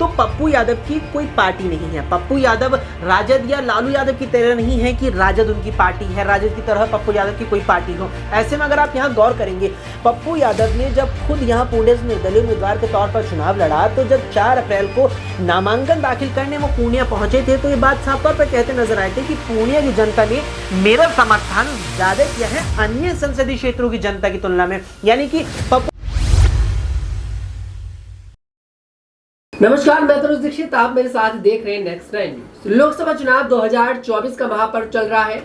तो पप्पू यादव की कोई पार्टी नहीं है। पप्पू यादव राजद या लालू यादव की तरह नहीं है कि राजद उनकी पार्टी है, राजद की तरह पप्पू यादव की कोई पार्टी हो। ऐसे में अगर आप यहाँ गौर करेंगे, पप्पू यादव ने जब खुद यहाँ पुणे से निर्दलीय उम्मीदवार के तौर पर चुनाव लड़ा, तो जब 4 अप्रैल को नामांकन दाखिल करने वो पूर्णिया पहुंचे थे, तो ये बात साफ तौर पर कहते नजर आए थे कि पूर्णिया की जनता ने मेरा समर्थन ज्यादा किया है अन्य संसदीय क्षेत्रों की जनता की तुलना में। यानी कि नमस्कार, मैं तनुज दीक्षित, आप मेरे साथ देख रहे हैं नेक्स्ट 9 न्यूज। लोकसभा चुनाव 2024 का महापर्व चल रहा है।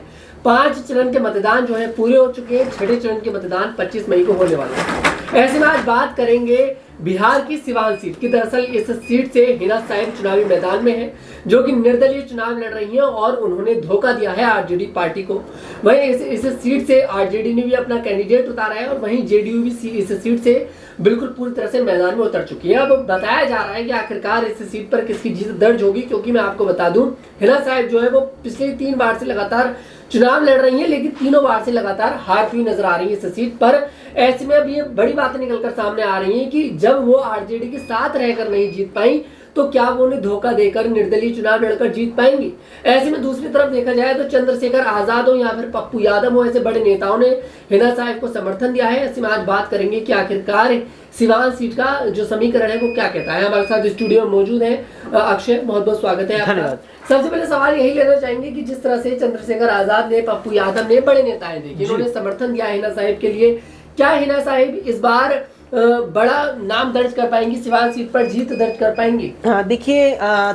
5 चरण के मतदान जो है पूरे हो चुके हैं। 6ठे चरण के मतदान 25 मई को होने वाले हैं। ऐसे में आज बात करेंगे बिहार की सिवान सीट की। दरअसल इस सीट से हिना साहिब चुनावी मैदान में है, जो कि निर्दलीय चुनाव लड़ रही हैं और उन्होंने धोखा दिया है आरजेडी पार्टी को। वहीं इस सीट से आरजेडी ने भी अपना कैंडिडेट उतारा है और वहीं जेडीयू भी इस सीट से बिल्कुल पूरी तरह से मैदान में उतर चुकी है। अब बताया जा रहा है कि आखिरकार इस सीट पर किसकी जीत दर्ज होगी, क्योंकि मैं आपको बता दूं, हिना साहिब जो है वो पिछले 3 बार से लगातार चुनाव लड़ रही है, लेकिन तीनों बार से लगातार हारती हुई नजर आ रही है इस सीट पर। ऐसे में अब ये बड़ी बातें निकलकर सामने आ रही हैं कि जब वो आरजेडी के साथ रहकर नहीं जीत पाई, तो क्या वो उन्हें धोखा देकर निर्दलीय चुनाव लड़कर जीत पाएंगी। ऐसे में दूसरी तरफ देखा जाए तो चंद्रशेखर आजाद हो या फिर पप्पू यादव हो, ऐसे बड़े नेताओं ने हिना साहिब को समर्थन दिया है। ऐसे में आज बात करेंगे कि आखिरकार सिवान सीट का जो समीकरण है वो क्या कहता है। हमारे साथ स्टूडियो में मौजूद है अक्षय, बहुत बहुत स्वागत है आपका। सबसे पहले सवाल यही लेना चाहेंगे कि जिस तरह से चंद्रशेखर आजाद ने, पप्पू यादव ने, बड़े नेताएं थे जिन्होंने समर्थन दिया हिना साहिब के लिए, क्या हिना साहिब इस बार बड़ा नाम दर्ज कर पाएंगी, सिवान सीट पर जीत दर्ज कर पाएंगी? देखिए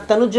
तनुज,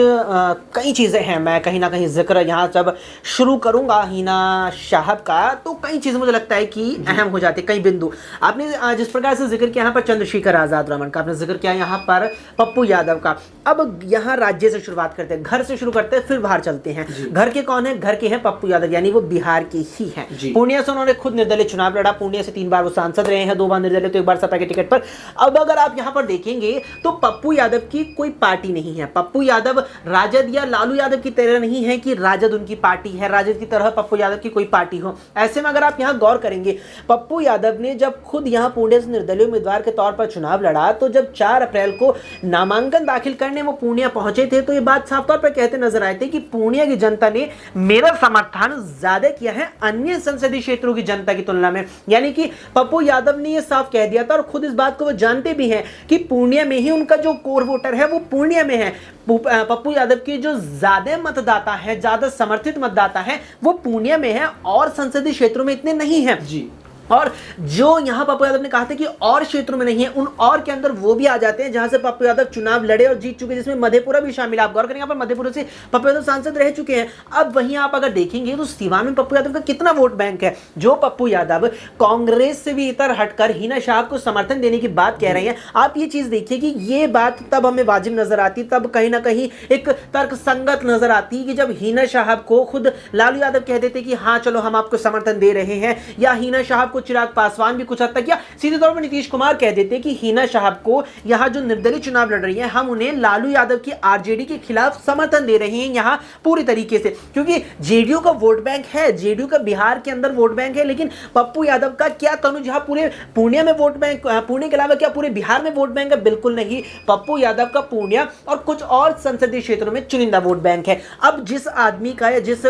कई चीज़ें हैं। मैं कहीं ना कहीं जिक्र यहाँ जब शुरू करूँगा हिना साहब का, तो कई चीज़ें मुझे लगता है कि अहम हो जाती है, कई बिंदु। आपने जिस प्रकार से जिक्र किया यहाँ पर चंद्रशेखर आजाद रमन का, आपने जिक्र किया यहाँ पर पप्पू यादव का। अब यहाँ राज्य से शुरुआत करते हैं, घर से शुरू करते हैं, फिर बाहर चलते हैं। घर के कौन है? घर के हैं पप्पू यादव, यानी वो बिहार के ही हैं। पूर्णिया से उन्होंने खुद निर्दलीय चुनाव लड़ा। पूर्णिया से 3 बार वो सांसद रहे हैं, 2 बार निर्दलीय, तो 1 बार सपा के टिकट पर। अब अगर आप यहां पर देखेंगे तो पप्पू यादव की कोई पार्टी नहीं है। पप्पू यादव राजद या लालू यादव की तरह नहीं है कि राजद उनकी पार्टी है, राजद की तरह पप्पू यादव की कोई पार्टी हो। ऐसे में अगर आप यहां गौर करेंगे, पप्पू यादव ने जब खुद यहां पुणे से निर्दलीय उम्मीदवार के तौर पर चुनाव लड़ा, तो जब 4 अप्रैल को नामांकन दाखिल करने वो पूर्णिया पहुंचे थे, तो ये बात साफ तौर पर कहते नजर आए थे कि पूर्णिया की जनता ने मेरा समर्थन ज्यादा किया है अन्य संसदीय क्षेत्रों की जनता की तुलना में। यानी कि पप्पू यादव ने यह साफ कह दिया था और खुद इस बात को वो जानते भी हैं कि पूर्णिया में ही उनका जो कोर वोटर है वो पूर्णिया में है। पप्पू यादव की जो ज्यादा मतदाता है, ज्यादा समर्थित मतदाता है, वो पूर्णिया में है और संसदीय क्षेत्रों में इतने नहीं है जी। और जो यहां पप्पू यादव ने कहा था कि और क्षेत्रों में नहीं है, उन और के अंदर वो भी आ जाते हैं जहां से पप्पू यादव चुनाव लड़े और जीत चुके, जिसमें मधेपुरा भी शामिल है। आप गौर करेंगे, यहाँ पर मधेपुरा से पप्पू यादव सांसद रह चुके हैं। अब वहीं आप अगर देखेंगे तो सिवान में पप्पू यादव का कितना वोट बैंक है। जो पप्पू यादव कांग्रेस से भी इतर हटकर हिना साहब को समर्थन देने की बात कह रहे हैं, आप ये चीज देखिए कि ये बात तब हमें वाजिब नजर आती, तब कहीं ना कहीं एक तर्क संगत नजर आती कि जब हिना साहब को खुद लालू यादव कह देते कि हाँ चलो हम आपको समर्थन दे रहे हैं, या हिना साहब को चिराग पासवान भी कुछ हद तक, या सीधे तौर पर नीतीश कुमार कह देते कि हिना साहब को यहां जो निर्दलीय चुनाव लड़ रही है, हम उन्हें लालू यादव की आरजेडी के खिलाफ समर्थन दे रहे हैं यहां पूरी तरीके से, क्योंकि जेडीयू का वोट बैंक है, जेडीयू का बिहार के अंदर वोट बैंक है। लेकिन पप्पू यादव का क्या तनुज यहां पूरे पूर्णिया में वोट बैंक, पुणे के अलावा क्या पूरे बिहार में वोट बैंक है? बिल्कुल नहीं। पप्पू यादव का पूर्णिया और कुछ और संसदीय क्षेत्रों में चुनिंदा वोट बैंक है। अब जिस आदमी का या जिस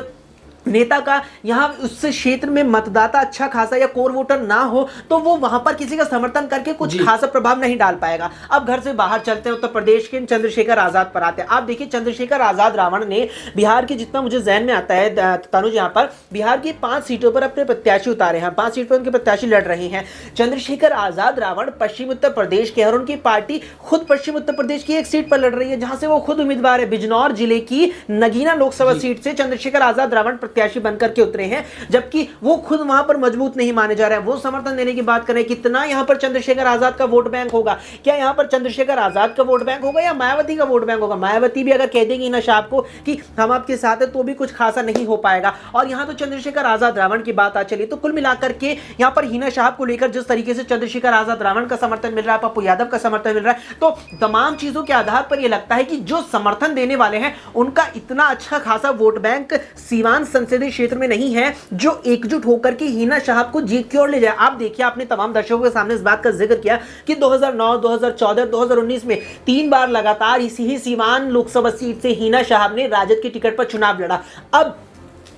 नेता का यहां उस क्षेत्र में मतदाता अच्छा खासा या कोर वोटर ना हो, तो वो वहां पर किसी का समर्थन करके कुछ खासा प्रभाव नहीं डाल पाएगा। अब घर से बाहर चलते हैं, उत्तर प्रदेश के चंद्रशेखर आजाद पर आते हैं। आप देखिए चंद्रशेखर आजाद रावण ने बिहार की, जितना मुझे जहन में आता है तनुज, यहां पर बिहार की 5 सीटों पर अपने प्रत्याशी उतारे हैं, 5 सीट पर उनके प्रत्याशी लड़ रहे हैं। चंद्रशेखर आजाद रावण पश्चिम उत्तर प्रदेश के, और उनकी पार्टी खुद पश्चिम उत्तर प्रदेश की एक सीट पर लड़ रही है जहां से वो खुद उम्मीदवार है। बिजनौर जिले की नगीना लोकसभा सीट से चंद्रशेखर आजाद रावण प्रत्याशी बनकर के उतरे हैं, जबकि वो खुद वहां पर मजबूत नहीं माने जा रहे हैं। वो समर्थन देने की बात करें, कितना यहां पर चंद्रशेखर आजाद का वोट बैंक होगा? क्या यहां पर चंद्रशेखर आजाद का वोट बैंक होगा या मायावती का वोट बैंक होगा? मायावती भी अगर कह देगी हिना साहब को कि हम आपके साथ हैं, तो भी कुछ खासा नहीं हो पाएगा। और यहां तो चंद्रशेखर आजाद रावण की बात आ चली, तो कुल मिलाकर के यहां पर हिना साहब को लेकर जिस तरीके से चंद्रशेखर आजाद रावण का समर्थन मिल रहा है, पप्पू यादव का समर्थन मिल रहा है, तो तमाम चीजों के आधार पर यह लगता है कि जो समर्थन देने वाले हैं उनका इतना अच्छा खासा वोट बैंक सिवान संसदीय क्षेत्र में नहीं है जो एकजुट होकर के हिना साहब को जीत की ओर ले जाए। आप देखिए, आपने तमाम दर्शकों के सामने इस बात का जिक्र किया कि 2009, 2014, 2019 में 3 बार लगातार इसी ही सीवान लोकसभा सीट से हिना साहब ने राजद के टिकट पर चुनाव लड़ा। अब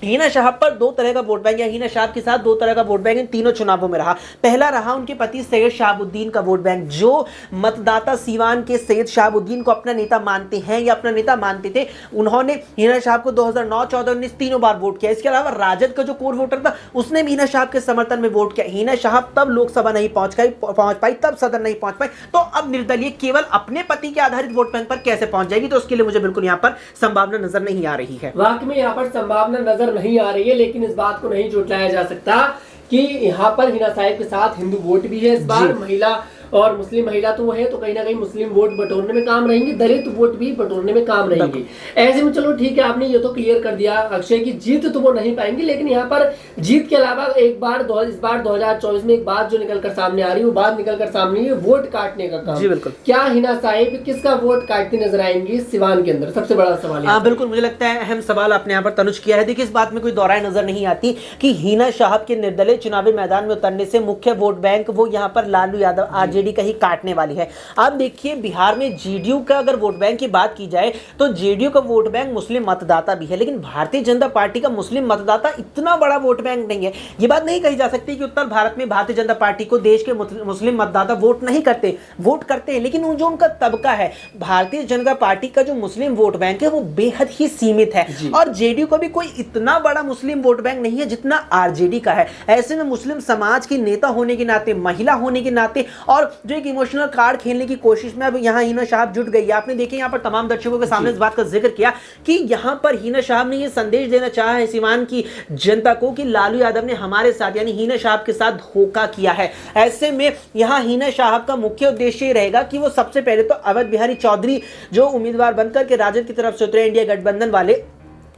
हिना साहब पर 2 तरह का वोट बैंक या हिना साहब के साथ 2 तरह का वोट बैंक इन तीनों चुनावों में रहा। पहला रहा उनके पति सैयद शहाबुद्दीन का वोट बैंक, जो मतदाता सीवान के सैयद शहाबुद्दीन को अपना नेता मानते हैं या अपना नेता मानते थे। उन्होंने हिना साहब को 2009, 14, 19 तीनों बार वोट किया। इसके अलावा राजद का जो कोर वोटर था उसने भी हिना साहब के समर्थन में वोट किया। हिना साहब तब लोकसभा नहीं पहुंच पाई, तब सदन नहीं पहुंच पाई, तो अब निर्दलीय केवल अपने पति के आधारित वोट बैंक पर कैसे पहुंच जाएगी? तो उसके लिए मुझे बिल्कुल यहाँ पर संभावना नजर नहीं आ रही है। वाकई में यहाँ पर संभावना नजर नहीं आ रही है, लेकिन इस बात को नहीं झुठलाया जा सकता कि यहाँ पर हिना साहिब के साथ हिंदू वोट भी है इस बार। महिला और मुस्लिम महिला तो है, तो कहीं ना कहीं मुस्लिम वोट बटोरने में काम रहेंगे, दलित वोट भी बटोरने में काम रहेंगे। ऐसे में चलो ठीक है, आपने ये तो क्लियर कर दिया अक्षय की जीत तो वो नहीं पाएंगे, लेकिन यहाँ पर जीत के अलावा इस बार 2024 में एक बात जो निकलकर सामने आ रही है, वो बात निकलकर सामने है वोट काटने का काम। जी बिल्कुल। क्या हिना साहिब किसका वोट काटती नजर आएंगी सिवान के अंदर? सबसे बड़ा सवाल। हाँ बिल्कुल, मुझे लगता है अहम सवाल आपने यहाँ पर तनुज किया है। देखिए, इस बात में कोई दौराय नजर नहीं आती कि हिना साहब के निर्दलीय चुनावी मैदान में उतरने से मुख्य वोट बैंक वो यहाँ पर लालू यादव आरजेडी का ही काटने वाली है। आप देखिए, बिहार में जेडीयू का अगर वोट बैंक की बात की जाए तो जेडीयू का वोट बैंक मुस्लिम मतदाता भी है, लेकिन भारतीय जनता पार्टी का मुस्लिम मतदाता इतना बड़ा वोट बैंक नहीं है। यह बात नहीं कही जा सकती कि उत्तर भारत में भारतीय जनता पार्टी को देश के मुस्लिम मतदाता वोट नहीं करते, वोट करते हैं, लेकिन जो उनका तबका है, भारतीय जनता पार्टी का जो मुस्लिम वोट बैंक है वो बेहद ही सीमित है। और जेडीयू का भी कोई इतना बड़ा मुस्लिम वोट बैंक नहीं है जितना आरजेडी का है। ऐसे में मुस्लिम समाज की नेता होने के नाते, महिला होने के नाते, और जो एक इमोशनल कार्ड खेलने की कोशिश में अब यहाँ हिना साहब जुट गई है। आपने देखे यहाँ पर तमाम दर्शकों के सामने इस बात का जिक्र किया कि यहाँ पर हिना साहब ने ये संदेश देना चाहा है सीवान की जनता को कि लालू यादव ने हमारे साथ यानी हिना साहब के साथ धोखा किया है। ऐसे में यहाँ हिना साहब का मुख्य उद्देश्य रहेगा कि वो सबसे पहले तो अवध बिहारी चौधरी जो उम्मीदवार बनकर के राजद की तरफ से उतरे, इंडिया गठबंधन वाले,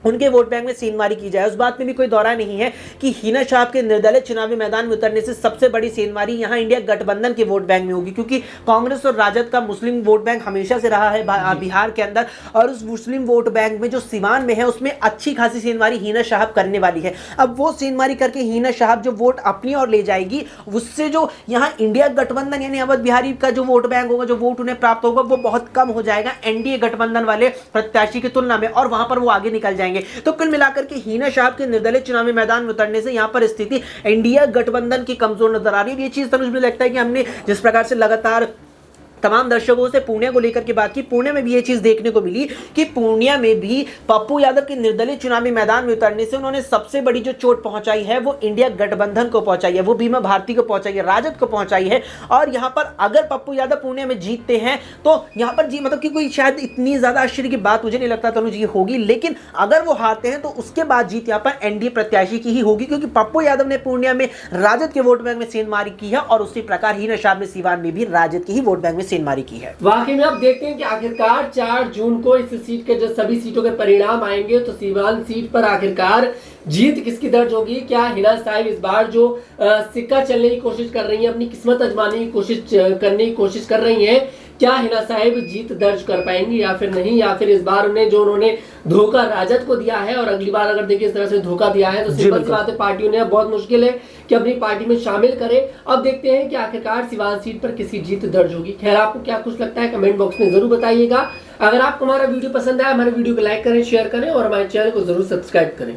उनके वोट बैंक में सेंधमारी की जाए। उस बात में भी कोई दौरा नहीं है कि हिना साहब के निर्दलीय चुनावी मैदान में उतरने से सबसे बड़ी सेंधमारी यहां इंडिया गठबंधन के वोट बैंक में होगी, क्योंकि कांग्रेस और राजद का मुस्लिम वोट बैंक हमेशा से रहा है बिहार के अंदर, और उस मुस्लिम वोट बैंक में जो सीवान में है उसमें अच्छी खासी सेंधमारी हिना साहब करने वाली है। अब वो सेंधमारी करके हिना साहब जो वोट अपनी ओर ले जाएगी, उससे जो यहाँ इंडिया गठबंधन यानी अवध बिहारी का जो वोट बैंक होगा, जो वोट उन्हें प्राप्त होगा, वो बहुत कम हो जाएगा एनडीए गठबंधन वाले प्रत्याशी की तुलना में, और वहां पर वो आगे निकल जाएंगे। तो कुल मिलाकर के हिना साहब के निर्दलीय चुनावी मैदान में उतरने से यहां पर स्थिति इंडिया गठबंधन की कमजोर नजर आ रही है। ये चीज तो मुझे लगता है कि हमने जिस प्रकार से लगातार तमाम दर्शकों से पूर्णिया को लेकर के बात की, पूर्णिया में भी ये चीज देखने को मिली कि पूर्णिया में भी पप्पू यादव के निर्दलीय चुनावी मैदान में उतरने से उन्होंने सबसे बड़ी जो चोट पहुंचाई है वो इंडिया गठबंधन को पहुंचाई है, वो बीमा भारती को पहुंचाई है, राजद को पहुंचाई है। और यहां पर अगर पप्पू यादव पूर्णिया में जीतते हैं तो यहां पर जी मतलब कि कोई शायद इतनी ज्यादा आश्चर्य की बात मुझे नहीं लगता तनुज ये होगी, लेकिन अगर वो हारते हैं तो उसके बाद जीत यहां पर एनडीए प्रत्याशी की ही होगी, क्योंकि पप्पू यादव ने पूर्णिया में राजद के वोट बैंक में सेंधमारी की है और उसी प्रकार हिना साहब ने सीवान में भी राजद के ही वोट बैंक में सेंधमारी की है। वाकई में अब देखते हैं कि आखिरकार 4 जून को इस सीट के जो सभी सीटों के परिणाम आएंगे, तो सीवान सीट पर आखिरकार जीत किसकी दर्ज होगी? क्या हिना साहिब इस बार जो सिक्का चलने की कोशिश कर रही है, अपनी किस्मत आजमाने की कोशिश कर रही है, क्या हिना साहिब जीत दर्ज कर पाएंगी या फिर नहीं? या फिर इस बार उन्होंने धोखा राजद को दिया है और अगली बार अगर देखिए इस तरह से धोखा दिया है तो सिंपल सी बात है, पार्टियों ने बहुत मुश्किल है कि अपनी पार्टी में शामिल करें। अब देखते हैं कि आखिरकार सिवान सीट पर किसी जीत दर्ज होगी। खैर, आपको क्या कुछ लगता है कमेंट बॉक्स में जरूर बताइएगा। अगर आपको हमारा वीडियो पसंद आया, हमारे वीडियो को लाइक करें, शेयर करें और हमारे चैनल को जरूर सब्सक्राइब करें।